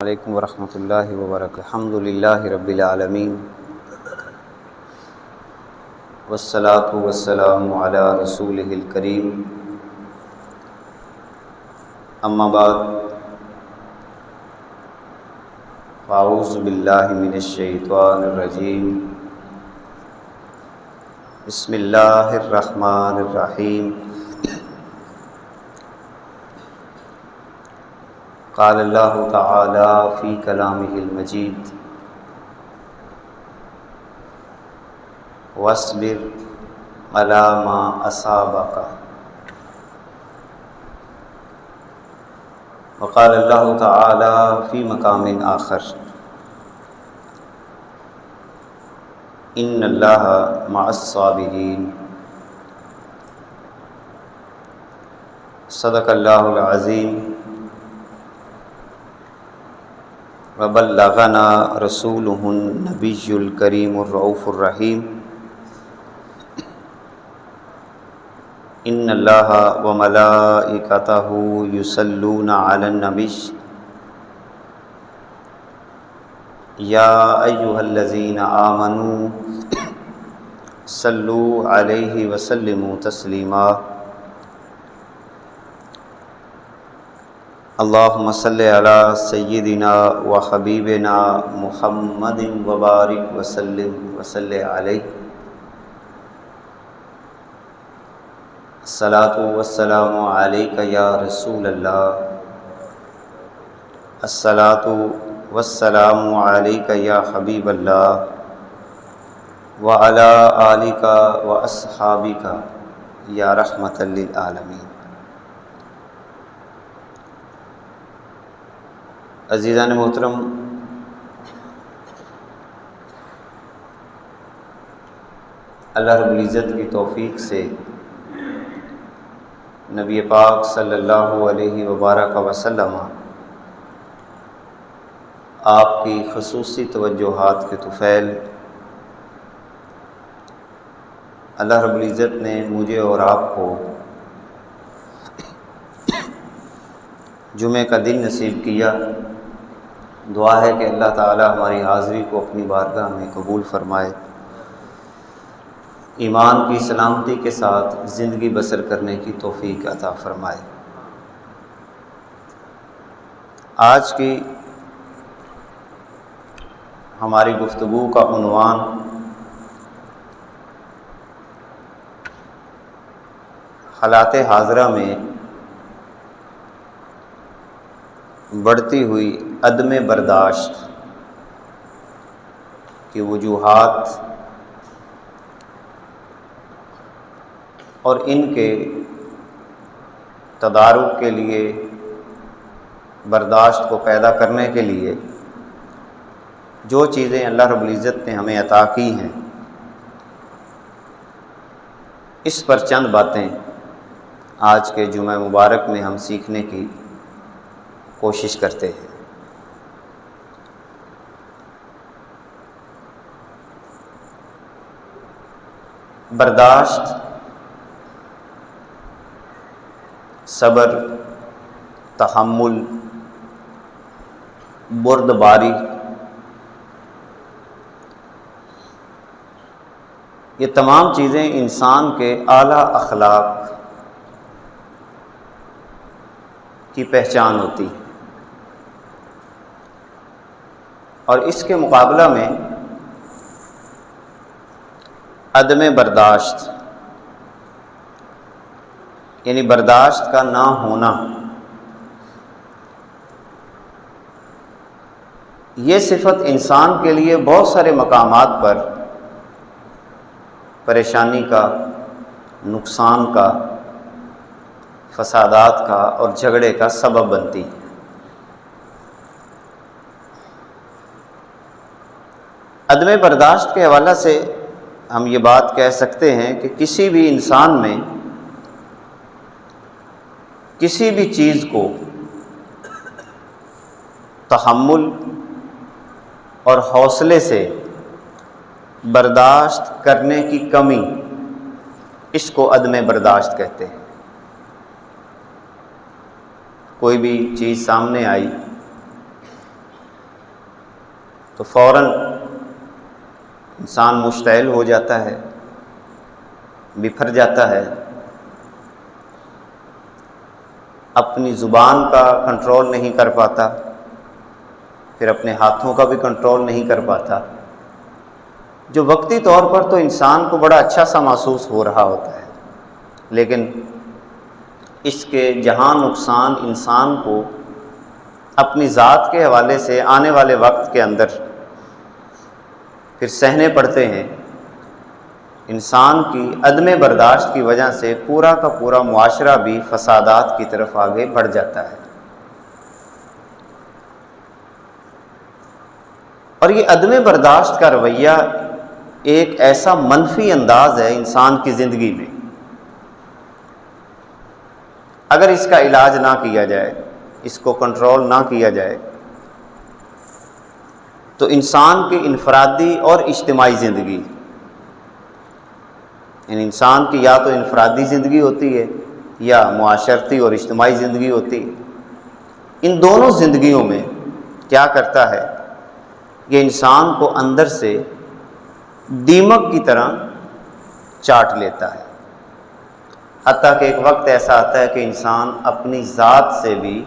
علیکم ورحمۃ اللہ وبرکاتہ۔ الحمد للہ رب العالمین والصلاۃ والسلام علی رسولہ الکریم، اما بعد فاعوذ باللہ من الشیطان الرجیم، بسم اللہ الرحمن الرحیم۔ قال اللہ تعالی فی کلامہ المجید واصبر علی ما اصابک، وقال اللہ تعالی فی مقام آخر ان اللہ مع الصابرین۔ صدق اللہ العظیم وبلغنا رسولہ النبی الکریم الرؤوف الرحیم۔ ان اللہ وملائکتہ یصلون علی النبی یا ایھا الذین آمنوا صلوا علیہ وسلموا تسلیما۔ اللہم صلی علی سیدنا و حبیبنا محمد وبارک وسلم وصلی علیہ۔ الصلاۃ والسلام علیک یا رسول اللہ، الصلاۃ والسلام علیک یا حبیب اللہ، وعلی آلک واصحابک یا رحمۃ للعالمین۔ عزیزان محترم، اللہ رب العزت کی توفیق سے نبی پاک صلی اللہ علیہ وبارک وسلم آپ کی خصوصی توجہات کے طفیل اللہ رب العزت نے مجھے اور آپ کو جمعہ کا دن نصیب کیا۔ دعا ہے کہ اللہ تعالی ہماری حاضری کو اپنی بارگاہ میں قبول فرمائے، ایمان کی سلامتی کے ساتھ زندگی بسر کرنے کی توفیق عطا فرمائے۔ آج کی ہماری گفتگو کا عنوان حالات حاضرہ میں بڑھتی ہوئی عدم برداشت کی وجوہات اور ان کے تدارک کے لیے، برداشت کو پیدا کرنے کے لیے جو چیزیں اللہ رب العزت نے ہمیں عطا کی ہیں، اس پر چند باتیں آج کے جمعہ مبارک میں ہم سیکھنے کی کوشش کرتے ہیں۔ برداشت، صبر، تحمل، بردباری، یہ تمام چیزیں انسان کے اعلیٰ اخلاق کی پہچان ہوتی ہے، اور اس کے مقابلہ میں عدم برداشت یعنی برداشت کا نہ ہونا، یہ صفت انسان کے لیے بہت سارے مقامات پر پریشانی کا، نقصان کا، فسادات کا اور جھگڑے کا سبب بنتی ہے۔ عدم برداشت کے حوالے سے ہم یہ بات کہہ سکتے ہیں کہ کسی بھی انسان میں کسی بھی چیز کو تحمل اور حوصلے سے برداشت کرنے کی کمی، اس کو عدم برداشت کہتے ہیں۔ کوئی بھی چیز سامنے آئی تو فوراً انسان مشتعل ہو جاتا ہے، بپھر جاتا ہے، اپنی زبان کا کنٹرول نہیں کر پاتا، پھر اپنے ہاتھوں کا بھی کنٹرول نہیں کر پاتا، جو وقتی طور پر تو انسان کو بڑا اچھا سا محسوس ہو رہا ہوتا ہے، لیکن اس کے جہاں نقصان انسان کو اپنی ذات کے حوالے سے آنے والے وقت کے اندر پھر سہنے پڑتے ہیں، انسان کی عدم برداشت کی وجہ سے پورا کا پورا معاشرہ بھی فسادات کی طرف آگے بڑھ جاتا ہے۔ اور یہ عدم برداشت کا رویہ ایک ایسا منفی انداز ہے انسان کی زندگی میں، اگر اس کا علاج نہ کیا جائے، اس کو کنٹرول نہ کیا جائے، تو انسان کی انفرادی اور اجتماعی زندگی، یعنی انسان کی یا تو انفرادی زندگی ہوتی ہے یا معاشرتی اور اجتماعی زندگی ہوتی ہے، ان دونوں زندگیوں میں کیا کرتا ہے، یہ انسان کو اندر سے دیمک کی طرح چاٹ لیتا ہے، حتیٰ کہ ایک وقت ایسا آتا ہے کہ انسان اپنی ذات سے بھی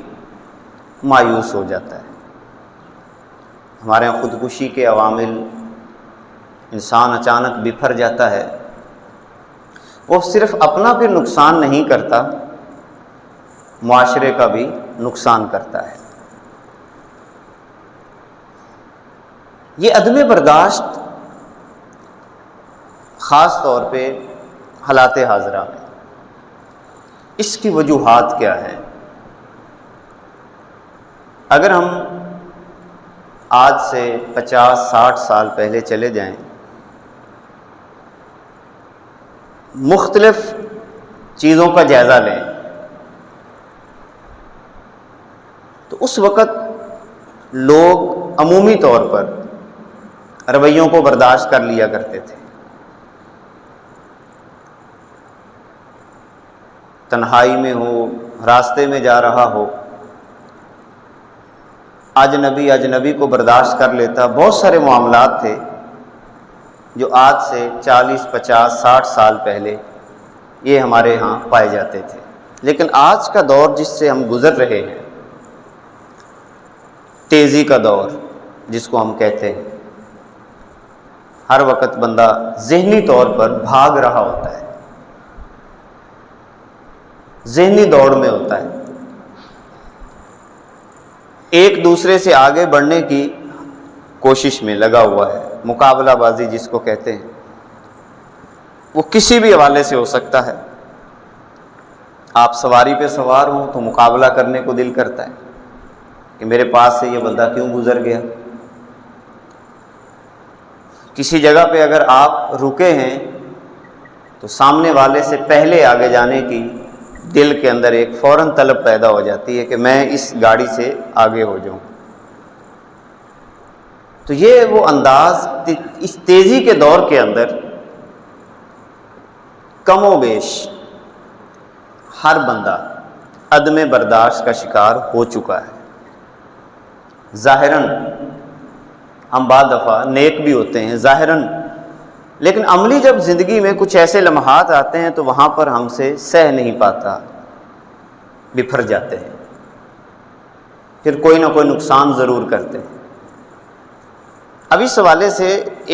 مایوس ہو جاتا ہے۔ ہمارے یہاں خودکشی کے عوامل، انسان اچانک بپھر جاتا ہے، وہ صرف اپنا پھر نقصان نہیں کرتا، معاشرے کا بھی نقصان کرتا ہے۔ یہ عدم برداشت خاص طور پہ حالات حاضرہ میں، اس کی وجوہات کیا ہیں؟ اگر ہم آج سے 50-60 سال پہلے چلے جائیں، مختلف چیزوں کا جائزہ لیں، تو اس وقت لوگ عمومی طور پر رویوں کو برداشت کر لیا کرتے تھے۔ تنہائی میں ہو، راستے میں جا رہا ہو، اجنبی کو برداشت کر لیتا۔ بہت سارے معاملات تھے جو آج سے 40، 50، 60 سال پہلے یہ ہمارے ہاں پائے جاتے تھے، لیکن آج کا دور جس سے ہم گزر رہے ہیں، تیزی کا دور جس کو ہم کہتے ہیں، ہر وقت بندہ ذہنی طور پر بھاگ رہا ہوتا ہے، ذہنی دوڑ میں ہوتا ہے، ایک دوسرے سے آگے بڑھنے کی کوشش میں لگا ہوا ہے، مقابلہ بازی جس کو کہتے ہیں، وہ کسی بھی حوالے سے ہو سکتا ہے۔ آپ سواری پہ سوار ہوں تو مقابلہ کرنے کو دل کرتا ہے کہ میرے پاس سے یہ بندہ کیوں گزر گیا۔ کسی جگہ پہ اگر آپ رکے ہیں تو سامنے والے سے پہلے آگے جانے کی دل کے اندر ایک فوراً طلب پیدا ہو جاتی ہے کہ میں اس گاڑی سے آگے ہو جاؤں۔ تو یہ وہ انداز اس تیزی کے دور کے اندر کم و بیش ہر بندہ عدم برداشت کا شکار ہو چکا ہے۔ ظاہراً ہم بعض دفعہ نیک بھی ہوتے ہیں ظاہراً، لیکن عملی جب زندگی میں کچھ ایسے لمحات آتے ہیں تو وہاں پر ہم سے سہ نہیں پاتا، بپھر جاتے ہیں، پھر کوئی نہ کوئی نقصان ضرور کرتے ہیں۔ اب اس حوالے سے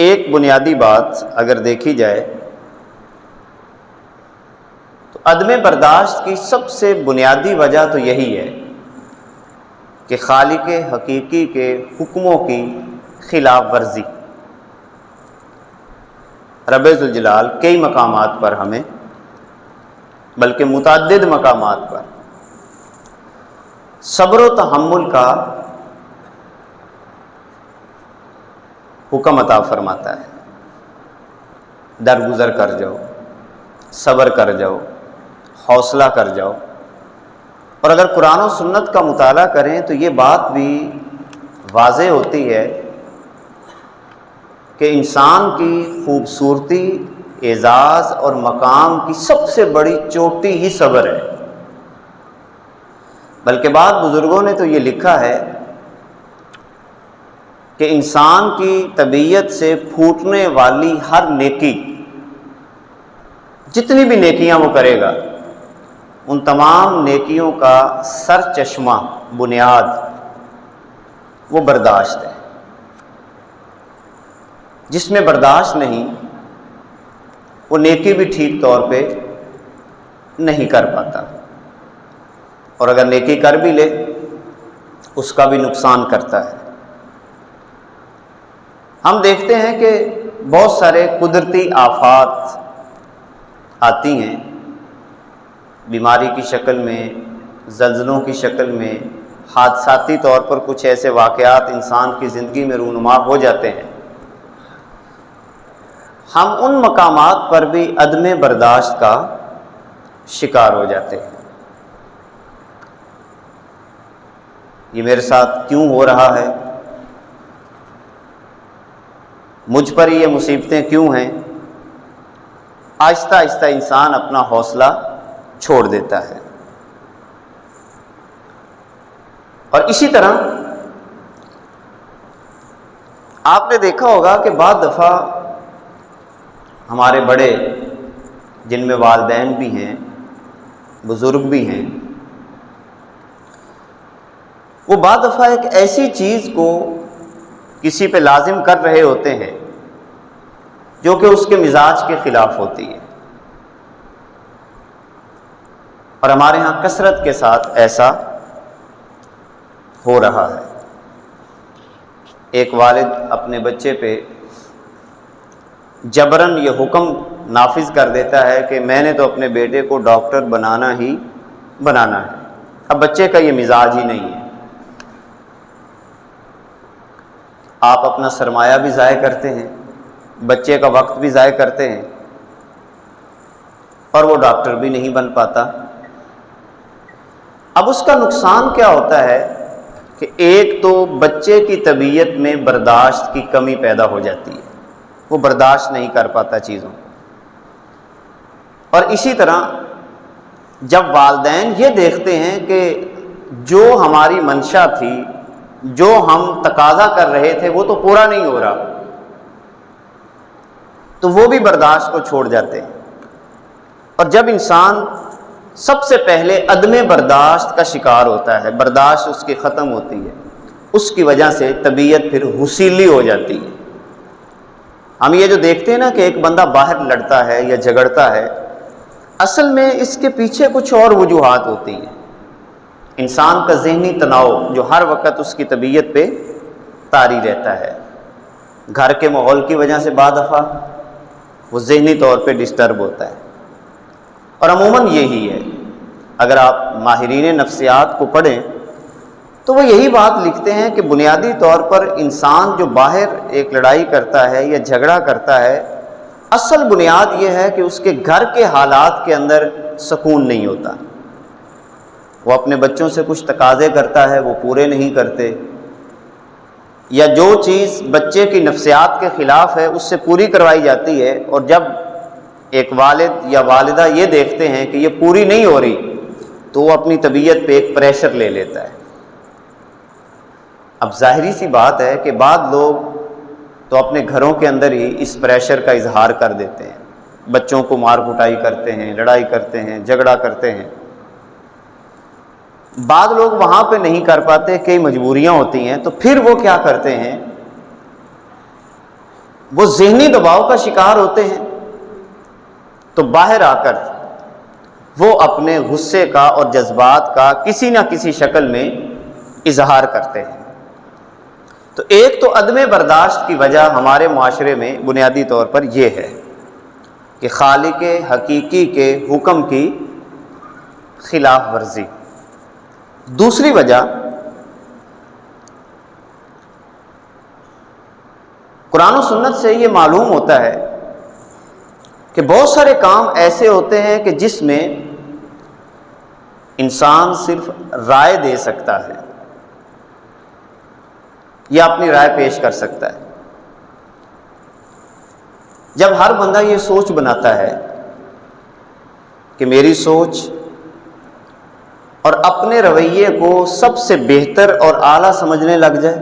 ایک بنیادی بات اگر دیکھی جائے تو عدم برداشت کی سب سے بنیادی وجہ تو یہی ہے کہ خالق حقیقی کے حکموں کی خلاف ورزی۔ رب ذوالجلال کئی مقامات پر ہمیں، بلکہ متعدد مقامات پر صبر و تحمل کا حکم عطا فرماتا ہے۔ درگزر کر جاؤ، صبر کر جاؤ، حوصلہ کر جاؤ۔ اور اگر قرآن و سنت کا مطالعہ کریں تو یہ بات بھی واضح ہوتی ہے کہ انسان کی خوبصورتی، اعزاز اور مقام کی سب سے بڑی چوٹی ہی صبر ہے۔ بلکہ بعض بزرگوں نے تو یہ لکھا ہے کہ انسان کی طبیعت سے پھوٹنے والی ہر نیکی، جتنی بھی نیکیاں وہ کرے گا، ان تمام نیکیوں کا سر چشمہ، بنیاد، وہ برداشت ہے۔ جس میں برداشت نہیں، وہ نیکی بھی ٹھیک طور پہ نہیں کر پاتا، اور اگر نیکی کر بھی لے اس کا بھی نقصان کرتا ہے۔ ہم دیکھتے ہیں کہ بہت سارے قدرتی آفات آتی ہیں، بیماری کی شکل میں، زلزلوں کی شکل میں، حادثاتی طور پر کچھ ایسے واقعات انسان کی زندگی میں رونما ہو جاتے ہیں۔ ہم ان مقامات پر بھی عدم برداشت کا شکار ہو جاتے ہیں۔ یہ میرے ساتھ کیوں ہو رہا ہے؟ مجھ پر یہ مصیبتیں کیوں ہیں؟ آہستہ آہستہ انسان اپنا حوصلہ چھوڑ دیتا ہے۔ اور اسی طرح آپ نے دیکھا ہوگا کہ بعض دفعہ ہمارے بڑے، جن میں والدین بھی ہیں، بزرگ بھی ہیں، وہ بعض دفعہ ایک ایسی چیز کو کسی پہ لازم کر رہے ہوتے ہیں جو کہ اس کے مزاج کے خلاف ہوتی ہے، اور ہمارے ہاں کثرت کے ساتھ ایسا ہو رہا ہے۔ ایک والد اپنے بچے پہ جبراً یہ حکم نافذ کر دیتا ہے کہ میں نے تو اپنے بیٹے کو ڈاکٹر بنانا ہی بنانا ہے۔ اب بچے کا یہ مزاج ہی نہیں ہے۔ آپ اپنا سرمایہ بھی ضائع کرتے ہیں، بچے کا وقت بھی ضائع کرتے ہیں، اور وہ ڈاکٹر بھی نہیں بن پاتا۔ اب اس کا نقصان کیا ہوتا ہے کہ ایک تو بچے کی طبیعت میں برداشت کی کمی پیدا ہو جاتی ہے، وہ برداشت نہیں کر پاتا چیزوں، اور اسی طرح جب والدین یہ دیکھتے ہیں کہ جو ہماری منشا تھی، جو ہم تقاضا کر رہے تھے، وہ تو پورا نہیں ہو رہا، تو وہ بھی برداشت کو چھوڑ جاتے ہیں۔ اور جب انسان سب سے پہلے عدم برداشت کا شکار ہوتا ہے، برداشت اس کی ختم ہوتی ہے، اس کی وجہ سے طبیعت پھر حسیلی ہو جاتی ہے۔ ہم یہ جو دیکھتے ہیں نا کہ ایک بندہ باہر لڑتا ہے یا جھگڑتا ہے، اصل میں اس کے پیچھے کچھ اور وجوہات ہوتی ہیں۔ انسان کا ذہنی تناؤ جو ہر وقت اس کی طبیعت پہ طاری رہتا ہے، گھر کے ماحول کی وجہ سے بعض دفعہ وہ ذہنی طور پہ ڈسٹرب ہوتا ہے، اور عموماً یہی ہے۔ اگر آپ ماہرین نفسیات کو پڑھیں تو وہ یہی بات لکھتے ہیں کہ بنیادی طور پر انسان جو باہر ایک لڑائی کرتا ہے یا جھگڑا کرتا ہے، اصل بنیاد یہ ہے کہ اس کے گھر کے حالات کے اندر سکون نہیں ہوتا۔ وہ اپنے بچوں سے کچھ تقاضے کرتا ہے، وہ پورے نہیں کرتے، یا جو چیز بچے کی نفسیات کے خلاف ہے اس سے پوری کروائی جاتی ہے، اور جب ایک والد یا والدہ یہ دیکھتے ہیں کہ یہ پوری نہیں ہو رہی تو وہ اپنی طبیعت پہ ایک پریشر لے لیتا ہے۔ اب ظاہری سی بات ہے کہ بعض لوگ تو اپنے گھروں کے اندر ہی اس پریشر کا اظہار کر دیتے ہیں، بچوں کو مار کٹائی کرتے ہیں، لڑائی کرتے ہیں، جھگڑا کرتے ہیں۔ بعض لوگ وہاں پہ نہیں کر پاتے، کئی مجبوریاں ہوتی ہیں، تو پھر وہ کیا کرتے ہیں، وہ ذہنی دباؤ کا شکار ہوتے ہیں، تو باہر آ کر وہ اپنے غصے کا اور جذبات کا کسی نہ کسی شکل میں اظہار کرتے ہیں۔ تو ایک تو عدم برداشت کی وجہ ہمارے معاشرے میں بنیادی طور پر یہ ہے کہ خالق حقیقی کے حکم کی خلاف ورزی۔ دوسری وجہ، قرآن و سنت سے یہ معلوم ہوتا ہے کہ بہت سارے کام ایسے ہوتے ہیں کہ جس میں انسان صرف رائے دے سکتا ہے یا اپنی رائے پیش کر سکتا ہے۔ جب ہر بندہ یہ سوچ بناتا ہے کہ میری سوچ اور اپنے رویے کو سب سے بہتر اور اعلیٰ سمجھنے لگ جائے،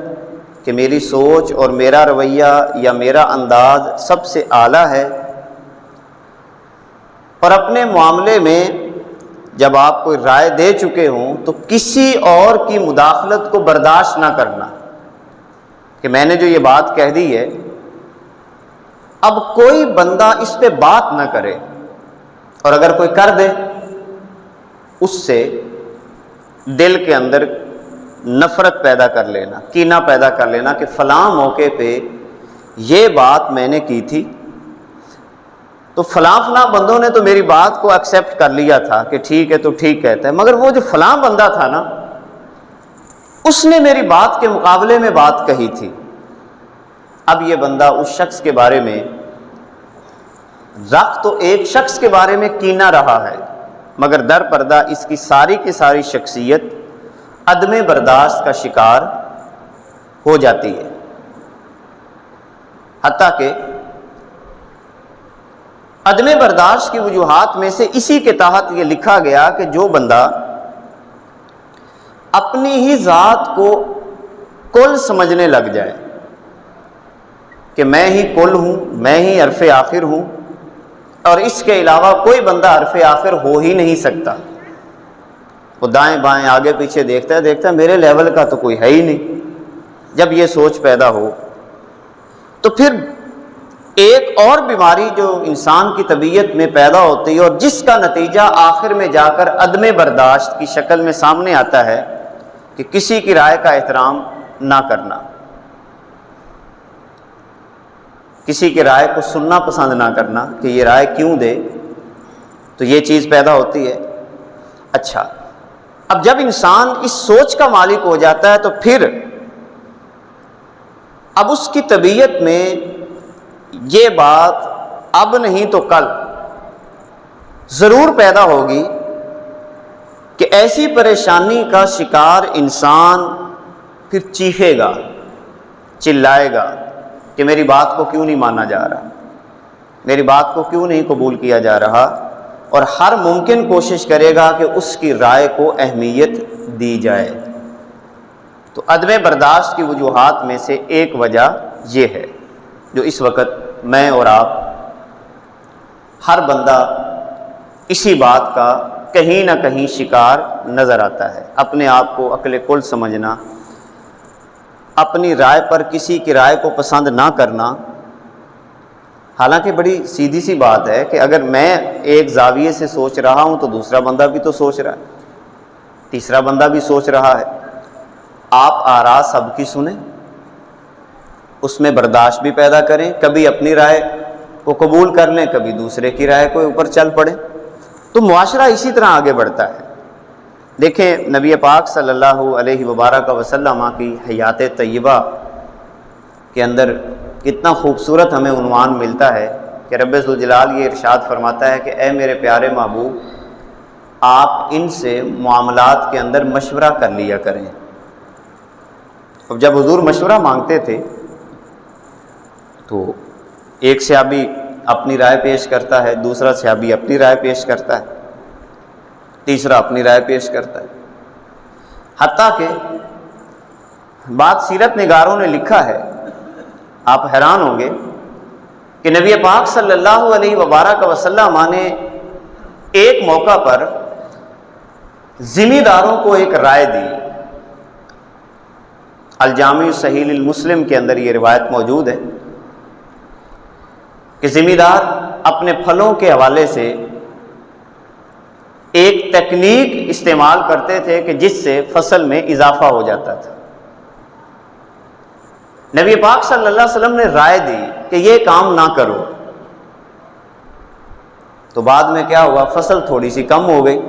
کہ میری سوچ اور میرا رویہ یا میرا انداز سب سے اعلیٰ ہے، اور اپنے معاملے میں جب آپ کوئی رائے دے چکے ہوں تو کسی اور کی مداخلت کو برداشت نہ کرنا کہ میں نے جو یہ بات کہہ دی ہے اب کوئی بندہ اس پہ بات نہ کرے، اور اگر کوئی کر دے اس سے دل کے اندر نفرت پیدا کر لینا، کینہ پیدا کر لینا کہ فلاں موقع پہ یہ بات میں نے کی تھی تو فلاں بندوں نے تو میری بات کو ایکسیپٹ کر لیا تھا کہ ٹھیک ہے تو ٹھیک کہتا ہے، مگر وہ جو فلاں بندہ تھا نا اس نے میری بات کے مقابلے میں بات کہی تھی۔ اب یہ بندہ اس شخص کے بارے میں رکھ تو ایک شخص کے بارے میں کینہ رہا ہے، مگر در پردہ اس کی ساری شخصیت عدم برداشت کا شکار ہو جاتی ہے، حتیٰ کہ عدم برداشت کی وجوہات میں سے اسی کے تحت یہ لکھا گیا کہ جو بندہ اپنی ہی ذات کو کل سمجھنے لگ جائے کہ میں ہی کل ہوں، میں ہی حرف آخر ہوں، اور اس کے علاوہ کوئی بندہ حرف آخر ہو ہی نہیں سکتا، وہ دائیں بائیں آگے پیچھے دیکھتا ہے میرے لیول کا تو کوئی ہے ہی نہیں، جب یہ سوچ پیدا ہو تو پھر ایک اور بیماری جو انسان کی طبیعت میں پیدا ہوتی ہے اور جس کا نتیجہ آخر میں جا کر عدم برداشت کی شکل میں سامنے آتا ہے کہ کسی کی رائے کا احترام نہ کرنا، کسی کی رائے کو سننا پسند نہ کرنا کہ یہ رائے کیوں دے، تو یہ چیز پیدا ہوتی ہے۔ اچھا، اب جب انسان اس سوچ کا مالک ہو جاتا ہے تو پھر اب اس کی طبیعت میں یہ بات اب نہیں تو کل ضرور پیدا ہوگی کہ ایسی پریشانی کا شکار انسان پھر چیخے گا، چلائے گا کہ میری بات کو کیوں نہیں مانا جا رہا، میری بات کو کیوں نہیں قبول کیا جا رہا، اور ہر ممکن کوشش کرے گا کہ اس کی رائے کو اہمیت دی جائے۔ تو عدم برداشت کی وجوہات میں سے ایک وجہ یہ ہے جو اس وقت میں اور آپ ہر بندہ اسی بات کا کہیں نہ کہیں شکار نظر آتا ہے، اپنے آپ کو عقل کل سمجھنا، اپنی رائے پر کسی کی رائے کو پسند نہ کرنا۔ حالانکہ بڑی سیدھی سی بات ہے کہ اگر میں ایک زاویے سے سوچ رہا ہوں تو دوسرا بندہ بھی تو سوچ رہا ہے، تیسرا بندہ بھی سوچ رہا ہے، آپ آراء سب کی سنیں، اس میں برداشت بھی پیدا کریں، کبھی اپنی رائے کو قبول کر لیں، کبھی دوسرے کی رائے کو اوپر چل پڑیں، تو معاشرہ اسی طرح آگے بڑھتا ہے۔ دیکھیں نبی پاک صلی اللہ علیہ وبارک وسلم کی حیات طیبہ کے اندر کتنا خوبصورت ہمیں عنوان ملتا ہے کہ رب ذوالجلال یہ ارشاد فرماتا ہے کہ اے میرے پیارے محبوب، آپ ان سے معاملات کے اندر مشورہ کر لیا کریں۔ اب جب حضور مشورہ مانگتے تھے تو ایک صحابی اپنی رائے پیش کرتا ہے، دوسرا صحابی اپنی رائے پیش کرتا ہے، تیسرا اپنی رائے پیش کرتا ہے، حتیٰ کہ بعض سیرت نگاروں نے لکھا ہے، آپ حیران ہوں گے کہ نبی پاک صلی اللہ علیہ وبارک وسلم نے ایک موقع پر ذمہ داروں کو ایک رائے دی۔ الجامع صحیح المسلم کے اندر یہ روایت موجود ہے کہ ذمہ دار اپنے پھلوں کے حوالے سے ایک تکنیک استعمال کرتے تھے کہ جس سے فصل میں اضافہ ہو جاتا تھا۔ نبی پاک صلی اللہ علیہ وسلم نے رائے دی کہ یہ کام نہ کرو، تو بعد میں کیا ہوا، فصل تھوڑی سی کم ہو گئی،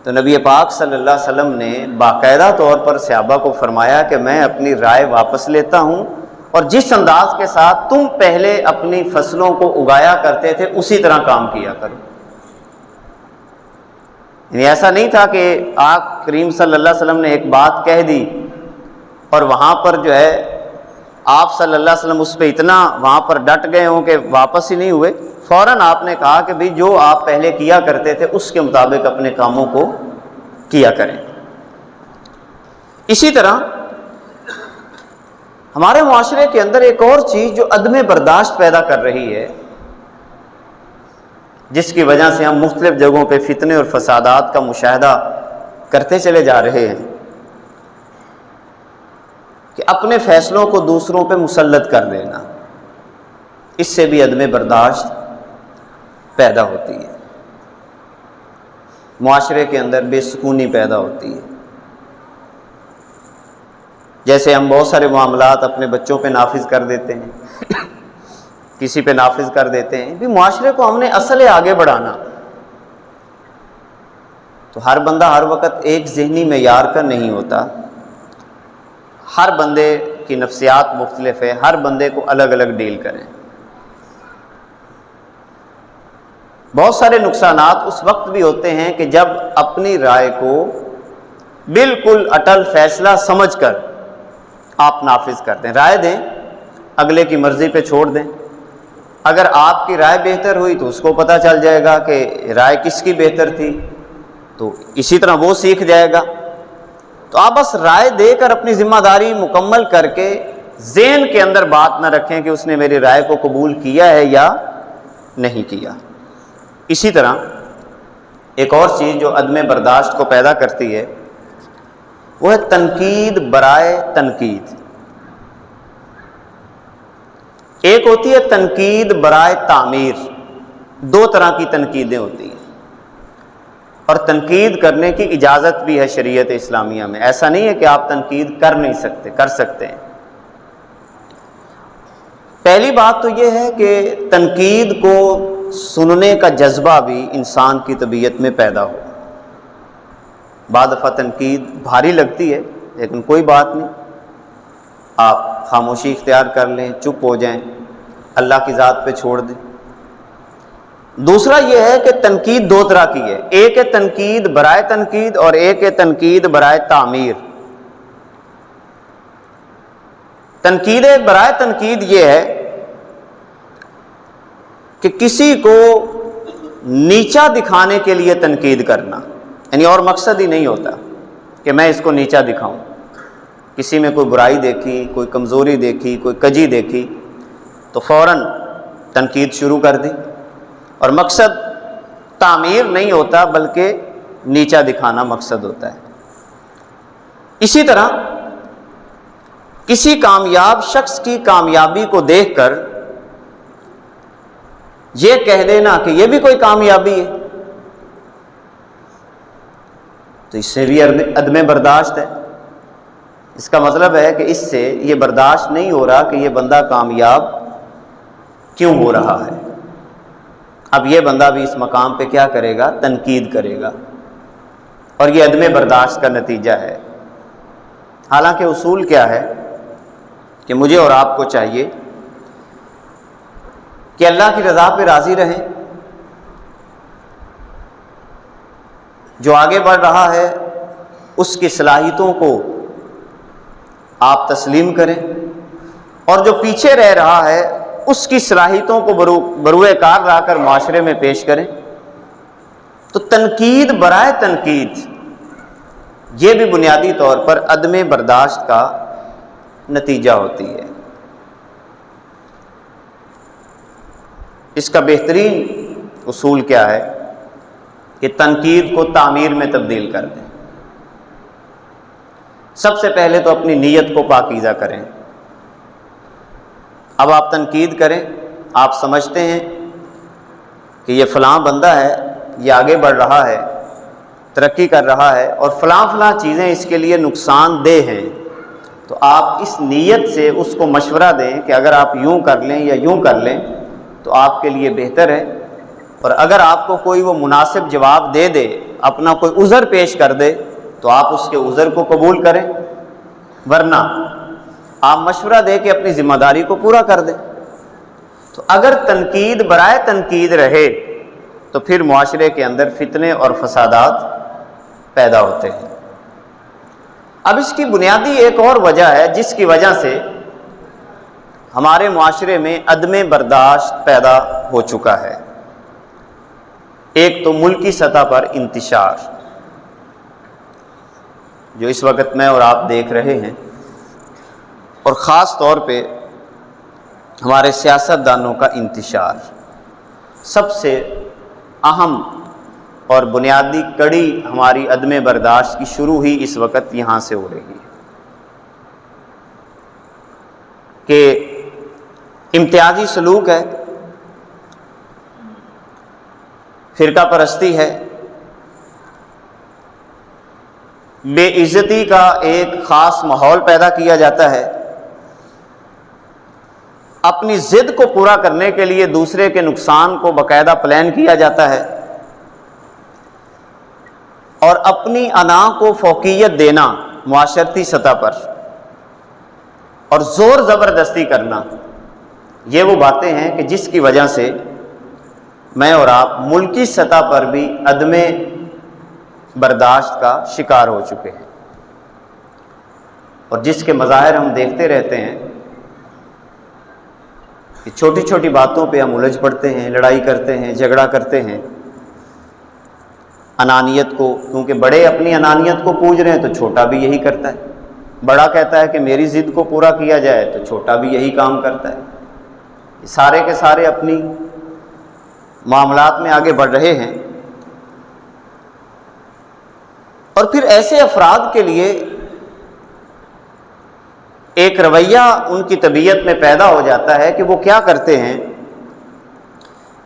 تو نبی پاک صلی اللہ علیہ وسلم نے باقاعدہ طور پر صحابہ کو فرمایا کہ میں اپنی رائے واپس لیتا ہوں، اور جس انداز کے ساتھ تم پہلے اپنی فصلوں کو اگایا کرتے تھے اسی طرح کام کیا کرو۔ یعنی ایسا نہیں تھا کہ آقا کریم صلی اللہ علیہ وسلم نے ایک بات کہہ دی اور وہاں پر جو ہے آپ صلی اللہ علیہ وسلم اس پہ اتنا وہاں پر ڈٹ گئے ہوں کہ واپس ہی نہیں ہوئے، فوراً آپ نے کہا کہ بھئی جو آپ پہلے کیا کرتے تھے اس کے مطابق اپنے کاموں کو کیا کریں۔ اسی طرح ہمارے معاشرے کے اندر ایک اور چیز جو عدم برداشت پیدا کر رہی ہے، جس کی وجہ سے ہم مختلف جگہوں پہ فتنے اور فسادات کا مشاہدہ کرتے چلے جا رہے ہیں، کہ اپنے فیصلوں کو دوسروں پہ مسلط کر دینا، اس سے بھی عدم برداشت پیدا ہوتی ہے، معاشرے کے اندر بے سکونی پیدا ہوتی ہے۔ جیسے ہم بہت سارے معاملات اپنے بچوں پہ نافذ کر دیتے ہیں، کسی پہ نافذ کر دیتے ہیں، بھی معاشرے کو ہم نے اصل آگے بڑھانا، تو ہر بندہ ہر وقت ایک ذہنی معیار کا نہیں ہوتا، ہر بندے کی نفسیات مختلف ہے، ہر بندے کو الگ الگ ڈیل کریں۔ بہت سارے نقصانات اس وقت بھی ہوتے ہیں کہ جب اپنی رائے کو بالکل اٹل فیصلہ سمجھ کر آپ نافذ کرتے ہیں، رائے دیں، اگلے کی مرضی پہ چھوڑ دیں۔ اگر آپ کی رائے بہتر ہوئی تو اس کو پتہ چل جائے گا کہ رائے کس کی بہتر تھی، تو اسی طرح وہ سیکھ جائے گا۔ تو آپ بس رائے دے کر اپنی ذمہ داری مکمل کر کے ذہن کے اندر بات نہ رکھیں کہ اس نے میری رائے کو قبول کیا ہے یا نہیں کیا۔ اسی طرح ایک اور چیز جو عدم برداشت کو پیدا کرتی ہے وہ ہے تنقید برائے تنقید۔ ایک ہوتی ہے تنقید برائے تعمیر، دو طرح کی تنقیدیں ہوتی ہیں، اور تنقید کرنے کی اجازت بھی ہے شریعت اسلامیہ میں، ایسا نہیں ہے کہ آپ تنقید کر نہیں سکتے، کر سکتے ہیں۔ پہلی بات تو یہ ہے کہ تنقید کو سننے کا جذبہ بھی انسان کی طبیعت میں پیدا ہو۔ بعض دفعہ تنقید بھاری لگتی ہے، لیکن کوئی بات نہیں، آپ خاموشی اختیار کر لیں، چپ ہو جائیں، اللہ کی ذات پہ چھوڑ دیں۔ دوسرا یہ ہے کہ تنقید دو طرح کی ہے، ایک ہے تنقید برائے تنقید اور ایک ہے تنقید برائے تعمیر۔ تنقید برائے تنقید یہ ہے کہ کسی کو نیچا دکھانے کے لیے تنقید کرنا، یعنی اور مقصد ہی نہیں ہوتا کہ میں اس کو نیچا دکھاؤں، کسی میں کوئی برائی دیکھی، کوئی کمزوری دیکھی، کوئی کجی دیکھی تو فوراً تنقید شروع کر دی، اور مقصد تعمیر نہیں ہوتا بلکہ نیچا دکھانا مقصد ہوتا ہے۔ اسی طرح کسی کامیاب شخص کی کامیابی کو دیکھ کر یہ کہہ دینا کہ یہ بھی کوئی کامیابی ہے، تو اس سے بھی عدم برداشت ہے۔ اس کا مطلب ہے کہ اس سے یہ برداشت نہیں ہو رہا کہ یہ بندہ کامیاب کیوں ہو رہا ہے، اب یہ بندہ بھی اس مقام پہ کیا کرے گا، تنقید کرے گا، اور یہ عدم برداشت کا نتیجہ ہے۔ حالانکہ اصول کیا ہے کہ مجھے اور آپ کو چاہیے کہ اللہ کی رضا پہ راضی رہیں، جو آگے بڑھ رہا ہے اس کی صلاحیتوں کو آپ تسلیم کریں، اور جو پیچھے رہ رہا ہے اس کی صلاحیتوں کو بروئے کار لا کر معاشرے میں پیش کریں۔ تو تنقید برائے تنقید یہ بھی بنیادی طور پر عدم برداشت کا نتیجہ ہوتی ہے۔ اس کا بہترین اصول کیا ہے کہ تنقید کو تعمیر میں تبدیل کر دیں۔ سب سے پہلے تو اپنی نیت کو پاکیزہ کریں۔ اب آپ تنقید کریں، آپ سمجھتے ہیں کہ یہ فلاں بندہ ہے، یہ آگے بڑھ رہا ہے، ترقی کر رہا ہے، اور فلاں فلاں چیزیں اس کے لیے نقصان دہ ہیں، تو آپ اس نیت سے اس کو مشورہ دیں کہ اگر آپ یوں کر لیں یا یوں کر لیں تو آپ کے لیے بہتر ہے۔ اور اگر آپ کو کوئی وہ مناسب جواب دے دے، اپنا کوئی عذر پیش کر دے، تو آپ اس کے عذر کو قبول کریں، ورنہ آپ مشورہ دے کے اپنی ذمہ داری کو پورا کر دیں۔ تو اگر تنقید برائے تنقید رہے تو پھر معاشرے کے اندر فتنے اور فسادات پیدا ہوتے ہیں۔ اب اس کی بنیادی ایک اور وجہ ہے جس کی وجہ سے ہمارے معاشرے میں عدم برداشت پیدا ہو چکا ہے۔ ایک تو ملکی سطح پر انتشار، جو اس وقت میں اور آپ دیکھ رہے ہیں اور خاص طور پہ ہمارے سیاستدانوں کا انتشار سب سے اہم اور بنیادی کڑی ہماری عدم برداشت کی شروع ہی اس وقت یہاں سے ہو رہی ہے کہ امتیازی سلوک ہے، فرقہ پرستی ہے، بے عزتی کا ایک خاص ماحول پیدا کیا جاتا ہے، اپنی ضد کو پورا کرنے کے لیے دوسرے کے نقصان کو باقاعدہ پلان کیا جاتا ہے، اور اپنی انا کو فوقیت دینا معاشرتی سطح پر اور زور زبردستی کرنا، یہ وہ باتیں ہیں کہ جس کی وجہ سے میں اور آپ ملکی سطح پر بھی عدم برداشت کا شکار ہو چکے ہیں، اور جس کے مظاہر ہم دیکھتے رہتے ہیں کہ چھوٹی چھوٹی باتوں پہ ہم الجھ پڑتے ہیں، لڑائی کرتے ہیں، جھگڑا کرتے ہیں، انانیت کو، کیونکہ بڑے اپنی انانیت کو پوج رہے ہیں تو چھوٹا بھی یہی کرتا ہے، بڑا کہتا ہے کہ میری ضد کو پورا کیا جائے تو چھوٹا بھی یہی کام کرتا ہے، سارے کے سارے اپنی معاملات میں آگے بڑھ رہے ہیں۔ اور پھر ایسے افراد کے لیے ایک رویہ ان کی طبیعت میں پیدا ہو جاتا ہے کہ وہ کیا کرتے ہیں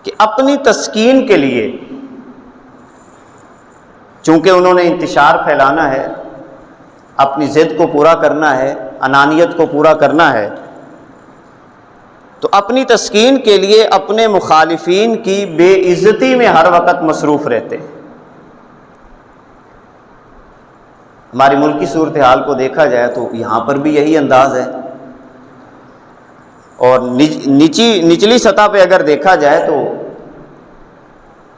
کہ اپنی تسکین کے لیے، چونکہ انہوں نے انتشار پھیلانا ہے، اپنی ضد کو پورا کرنا ہے، انانیت کو پورا کرنا ہے، تو اپنی تسکین کے لیے اپنے مخالفین کی بے عزتی میں ہر وقت مصروف رہتے ہیں۔ ہماری ملک کی صورتحال کو دیکھا جائے تو یہاں پر بھی یہی انداز ہے، اور نچلی سطح پہ اگر دیکھا جائے تو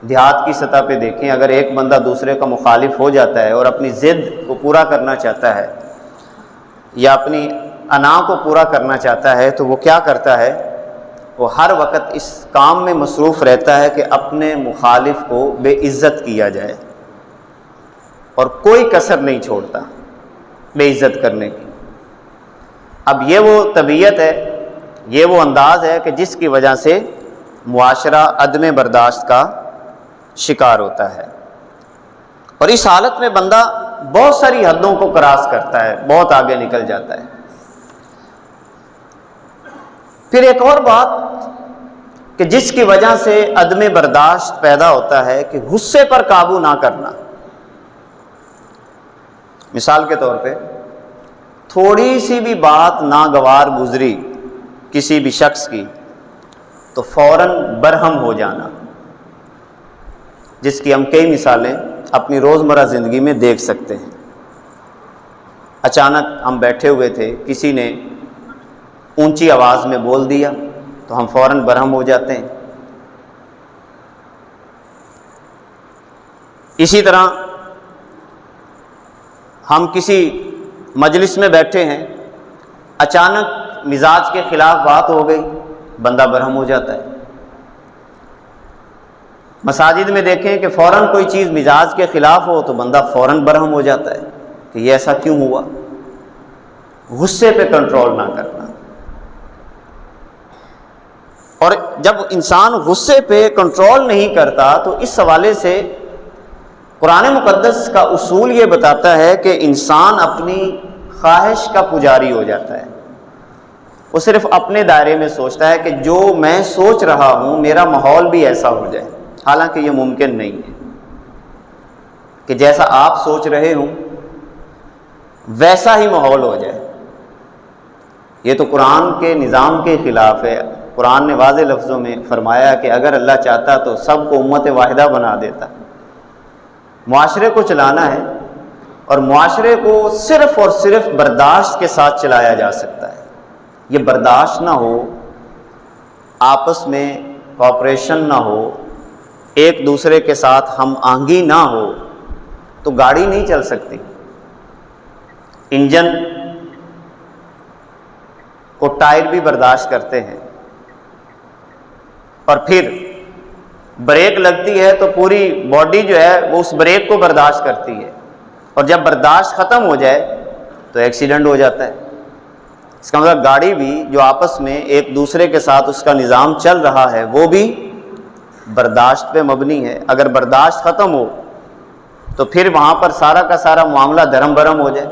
دیہات کی سطح پہ دیکھیں، اگر ایک بندہ دوسرے کا مخالف ہو جاتا ہے اور اپنی ضد کو پورا کرنا چاہتا ہے یا اپنی انا کو پورا کرنا چاہتا ہے تو وہ کیا کرتا ہے، وہ ہر وقت اس کام میں مصروف رہتا ہے کہ اپنے مخالف کو بے عزت کیا جائے، اور کوئی کسر نہیں چھوڑتا بے عزت کرنے کی۔ اب یہ وہ طبیعت ہے، یہ وہ انداز ہے کہ جس کی وجہ سے معاشرہ عدم برداشت کا شکار ہوتا ہے، اور اس حالت میں بندہ بہت ساری حدوں کو کراس کرتا ہے، بہت آگے نکل جاتا ہے۔ پھر ایک اور بات کہ جس کی وجہ سے عدم برداشت پیدا ہوتا ہے کہ غصے پر قابو نہ کرنا۔ مثال کے طور پہ تھوڑی سی بھی بات ناگوار گزری کسی بھی شخص کی تو فوراً برہم ہو جانا، جس کی ہم کئی مثالیں اپنی روزمرہ زندگی میں دیکھ سکتے ہیں۔ اچانک ہم بیٹھے ہوئے تھے، کسی نے اونچی آواز میں بول دیا تو ہم فوراً برہم ہو جاتے ہیں۔ اسی طرح ہم کسی مجلس میں بیٹھے ہیں، اچانک مزاج کے خلاف بات ہو گئی، بندہ برہم ہو جاتا ہے۔ مساجد میں دیکھیں کہ فوراً کوئی چیز مزاج کے خلاف ہو تو بندہ فوراً برہم ہو جاتا ہے کہ یہ ایسا کیوں ہوا۔ غصے پہ کنٹرول نہ کرنا، اور جب انسان غصے پہ کنٹرول نہیں کرتا تو اس حوالے سے قرآن مقدس کا اصول یہ بتاتا ہے کہ انسان اپنی خواہش کا پجاری ہو جاتا ہے، وہ صرف اپنے دائرے میں سوچتا ہے کہ جو میں سوچ رہا ہوں میرا ماحول بھی ایسا ہو جائے، حالانکہ یہ ممکن نہیں ہے کہ جیسا آپ سوچ رہے ہوں ویسا ہی ماحول ہو جائے۔ یہ تو قرآن کے نظام کے خلاف ہے۔ قرآن نے واضح لفظوں میں فرمایا کہ اگر اللہ چاہتا تو سب کو امت واحدہ بنا دیتا۔ معاشرے کو چلانا ہے، اور معاشرے کو صرف اور صرف برداشت کے ساتھ چلایا جا سکتا ہے۔ یہ برداشت نہ ہو، آپس میں کوآپریشن نہ ہو، ایک دوسرے کے ساتھ ہم آہنگی نہ ہو تو گاڑی نہیں چل سکتی۔ انجن کو ٹائر بھی برداشت کرتے ہیں، اور پھر بریک لگتی ہے تو پوری باڈی جو ہے وہ اس بریک کو برداشت کرتی ہے، اور جب برداشت ختم ہو جائے تو ایکسیڈنٹ ہو جاتا ہے۔ اس کا مطلب گاڑی بھی جو آپس میں ایک دوسرے کے ساتھ اس کا نظام چل رہا ہے وہ بھی برداشت پہ مبنی ہے. اگر برداشت ختم ہو تو پھر وہاں پر سارا کا سارا معاملہ دھرم برم ہو جائے.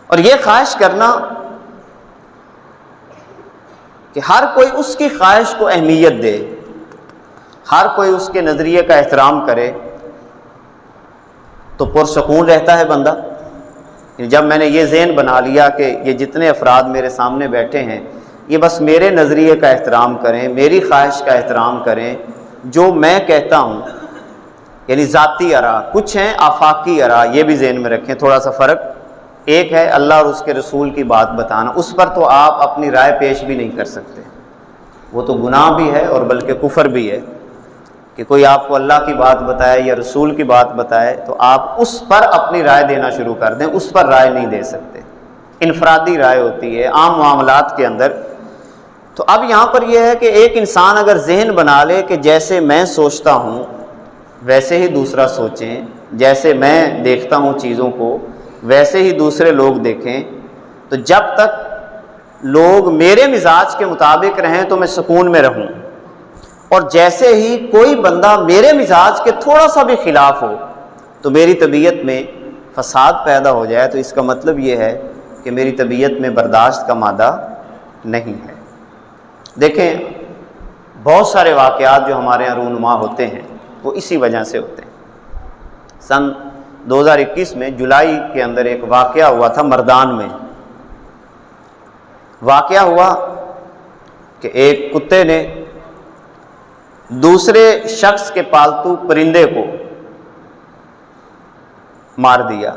اور یہ خواہش کرنا کہ ہر کوئی اس کی خواہش کو اہمیت دے، ہر کوئی اس کے نظریے کا احترام کرے، تو پرسکون رہتا ہے بندہ. جب میں نے یہ ذہن بنا لیا کہ یہ جتنے افراد میرے سامنے بیٹھے ہیں یہ بس میرے نظریے کا احترام کریں، میری خواہش کا احترام کریں، جو میں کہتا ہوں، یعنی ذاتی آراء کچھ ہیں، آفاقی آراء یہ بھی ذہن میں رکھیں. تھوڑا سا فرق، ایک ہے اللہ اور اس کے رسول کی بات بتانا، اس پر تو آپ اپنی رائے پیش بھی نہیں کر سکتے، وہ تو گناہ بھی ہے اور بلکہ کفر بھی ہے کہ کوئی آپ کو اللہ کی بات بتائے یا رسول کی بات بتائے تو آپ اس پر اپنی رائے دینا شروع کر دیں، اس پر رائے نہیں دے سکتے. انفرادی رائے ہوتی ہے عام معاملات کے اندر. تو اب یہاں پر یہ ہے کہ ایک انسان اگر ذہن بنا لے کہ جیسے میں سوچتا ہوں ویسے ہی دوسرا سوچیں، جیسے میں دیکھتا ہوں چیزوں کو ویسے ہی دوسرے لوگ دیکھیں، تو جب تک لوگ میرے مزاج کے مطابق رہیں تو میں سکون میں رہوں. اور جیسے ہی کوئی بندہ میرے مزاج کے تھوڑا سا بھی خلاف ہو تو میری طبیعت میں فساد پیدا ہو جائے، تو اس کا مطلب یہ ہے کہ میری طبیعت میں برداشت کا مادہ نہیں ہے. دیکھیں بہت سارے واقعات جو ہمارے یہاں رونما ہوتے ہیں وہ اسی وجہ سے ہوتے ہیں. سن 2021 میں جولائی کے اندر ایک واقعہ ہوا تھا مردان میں. واقعہ ہوا کہ ایک کتے نے دوسرے شخص کے پالتو پرندے کو مار دیا.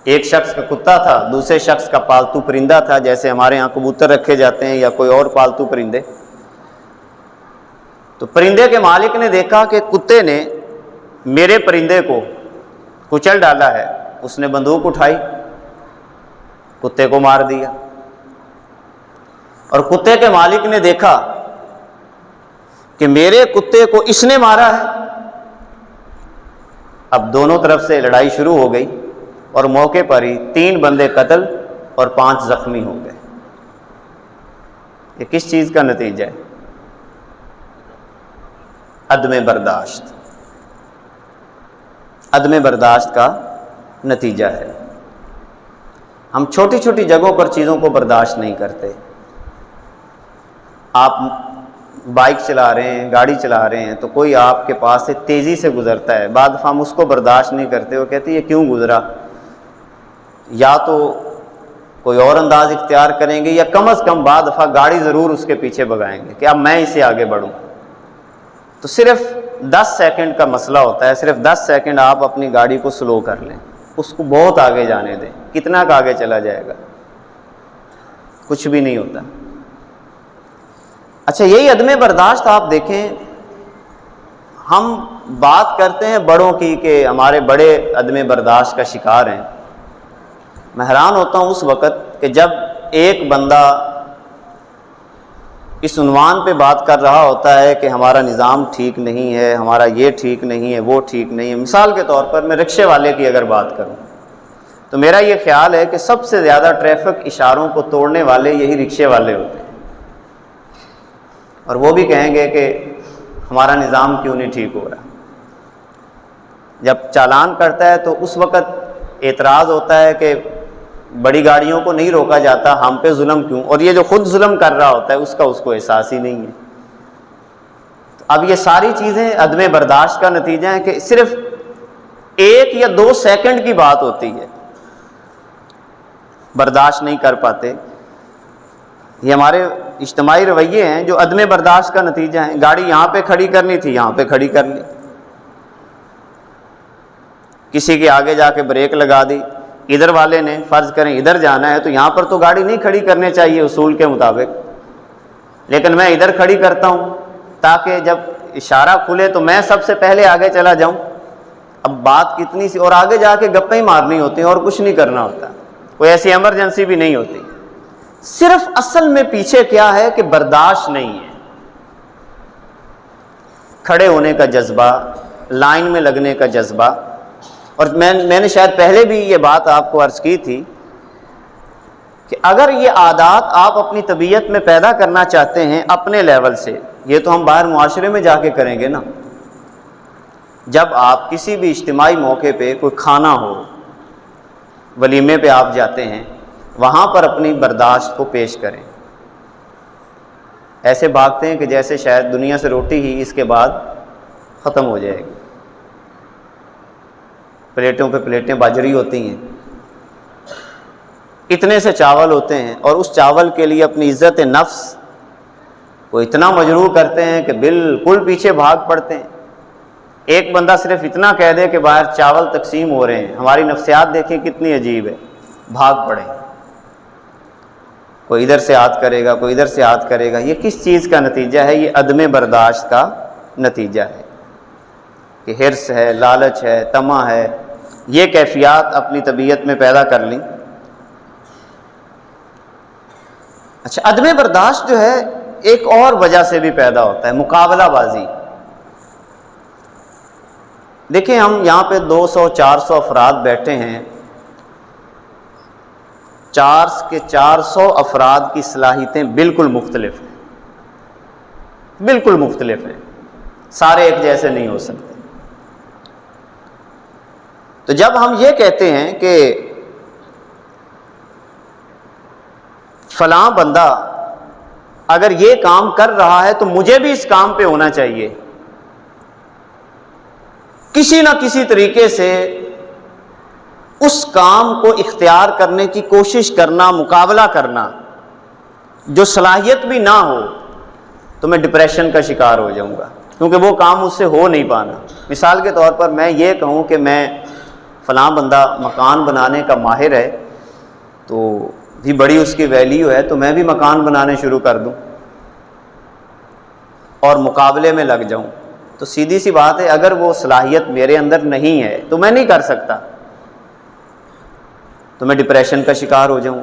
ایک شخص کا کتا تھا، دوسرے شخص کا پالتو پرندہ تھا، جیسے ہمارے ہاں کبوتر رکھے جاتے ہیں یا کوئی اور پالتو پرندے. تو پرندے کے مالک نے دیکھا کہ کتے نے میرے پرندے کو کچل ڈالا ہے، اس نے بندوق اٹھائی، کتے کو مار دیا. اور کتے کے مالک نے دیکھا کہ میرے کتے کو اس نے مارا ہے. اب دونوں طرف سے لڑائی شروع ہو گئی اور موقع پر ہی 3 بندے قتل اور 5 زخمی ہو گئے. یہ کس چیز کا نتیجہ ہے؟ عدم برداشت. عدم برداشت کا نتیجہ ہے. ہم چھوٹی چھوٹی جگہوں پر چیزوں کو برداشت نہیں کرتے. آپ بائک چلا رہے ہیں، گاڑی چلا رہے ہیں، تو کوئی آپ کے پاس سے تیزی سے گزرتا ہے، بعد دفعہ ہم اس کو برداشت نہیں کرتے، وہ کہتے ہیں یہ کیوں گزرا. یا تو کوئی اور انداز اختیار کریں گے یا کم از کم بعد دفعہ گاڑی ضرور اس کے پیچھے بگائیں گے کہ اب میں اسے آگے بڑھوں. تو صرف 10 سیکنڈ کا مسئلہ ہوتا ہے، صرف 10 سیکنڈ آپ اپنی گاڑی کو سلو کر لیں، اس کو بہت آگے جانے دیں. کتنا کا آگے چلا جائے گا؟ کچھ بھی نہیں ہوتا. اچھا یہی عدم برداشت آپ دیکھیں، ہم بات کرتے ہیں بڑوں کی کہ ہمارے بڑے عدم برداشت کا شکار ہیں. میں حیران ہوتا ہوں اس وقت کہ جب ایک بندہ اس عنوان پہ بات کر رہا ہوتا ہے کہ ہمارا نظام ٹھیک نہیں ہے، ہمارا یہ ٹھیک نہیں ہے، وہ ٹھیک نہیں ہے. مثال کے طور پر میں رکشے والے کی اگر بات کروں تو میرا یہ خیال ہے کہ سب سے زیادہ ٹریفک اشاروں کو توڑنے والے یہی رکشے والے ہوتے ہیں. اور وہ بھی کہیں گے کہ ہمارا نظام کیوں نہیں ٹھیک ہو رہا. جب چالان کرتا ہے تو اس وقت اعتراض ہوتا ہے کہ بڑی گاڑیوں کو نہیں روکا جاتا، ہم پہ ظلم کیوں؟ اور یہ جو خود ظلم کر رہا ہوتا ہے اس کو احساس ہی نہیں ہے. اب یہ ساری چیزیں عدم برداشت کا نتیجہ ہے کہ صرف 1 یا 2 سیکنڈ کی بات ہوتی ہے، برداشت نہیں کر پاتے. یہ ہمارے اجتماعی رویے ہیں جو عدم برداشت کا نتیجہ ہیں. گاڑی یہاں پہ کھڑی کرنی تھی، یہاں پہ کھڑی کر لی. کسی کے آگے جا کے بریک لگا دی. ادھر والے نے فرض کریں ادھر جانا ہے تو یہاں پر تو گاڑی نہیں کھڑی کرنے چاہیے اصول کے مطابق، لیکن میں ادھر کھڑی کرتا ہوں تاکہ جب اشارہ کھلے تو میں سب سے پہلے آگے چلا جاؤں. اب بات کتنی سی، اور آگے جا کے گپیں ہی مارنی ہوتی ہیں اور کچھ نہیں کرنا ہوتا، کوئی ایسی ایمرجنسی بھی نہیں ہوتی. صرف اصل میں پیچھے کیا ہے کہ برداشت نہیں ہے. کھڑے ہونے کا جذبہ، لائن میں لگنے کا جذبہ. اور میں نے شاید پہلے بھی یہ بات آپ کو عرض کی تھی کہ اگر یہ عادات آپ اپنی طبیعت میں پیدا کرنا چاہتے ہیں اپنے لیول سے، یہ تو ہم باہر معاشرے میں جا کے کریں گے نا۔ جب آپ کسی بھی اجتماعی موقع پہ کوئی کھانا ہو، ولیمے پہ آپ جاتے ہیں، وہاں پر اپنی برداشت کو پیش کریں۔ ایسے بھاگتے ہیں کہ جیسے شاید دنیا سے روٹی ہی اس کے بعد ختم ہو جائے گی۔ پلیٹوں پہ پلیٹیں باجری ہوتی ہیں، اتنے سے چاول ہوتے ہیں، اور اس چاول کے لیے اپنی عزت نفس کو اتنا مجروح کرتے ہیں کہ بالکل پیچھے بھاگ پڑتے ہیں۔ ایک بندہ صرف اتنا کہہ دے کہ باہر چاول تقسیم ہو رہے ہیں، ہماری نفسیات دیکھیں کتنی عجیب ہے، بھاگ پڑے۔ کوئی ادھر سے ہاتھ کرے گا، کوئی ادھر سے ہاتھ کرے گا۔ یہ کس چیز کا نتیجہ ہے؟ یہ عدم برداشت کا نتیجہ ہے کہ حرص ہے، لالچ ہے، طمع ہے، یہ کیفیات اپنی طبیعت میں پیدا کر لیں۔ اچھا، عدم برداشت جو ہے ایک اور وجہ سے بھی پیدا ہوتا ہے، مقابلہ بازی۔ دیکھیں ہم یہاں پہ 200-400 افراد بیٹھے ہیں، 400 افراد کی صلاحیتیں بالکل مختلف ہیں، بالکل مختلف ہیں، سارے ایک جیسے نہیں ہو سکتے۔ تو جب ہم یہ کہتے ہیں کہ فلاں بندہ اگر یہ کام کر رہا ہے تو مجھے بھی اس کام پہ ہونا چاہیے، کسی نہ کسی طریقے سے اس کام کو اختیار کرنے کی کوشش کرنا، مقابلہ کرنا، جو صلاحیت بھی نہ ہو تو میں ڈپریشن کا شکار ہو جاؤں گا، کیونکہ وہ کام مجھ سے ہو نہیں پانا۔ مثال کے طور پر میں یہ کہوں کہ میں فلاں بندہ مکان بنانے کا ماہر ہے، تو بھی بڑی اس کی ویلیو ہے، تو میں بھی مکان بنانے شروع کر دوں اور مقابلے میں لگ جاؤں، تو سیدھی سی بات ہے اگر وہ صلاحیت میرے اندر نہیں ہے تو میں نہیں کر سکتا، تو میں ڈپریشن کا شکار ہو جاؤں۔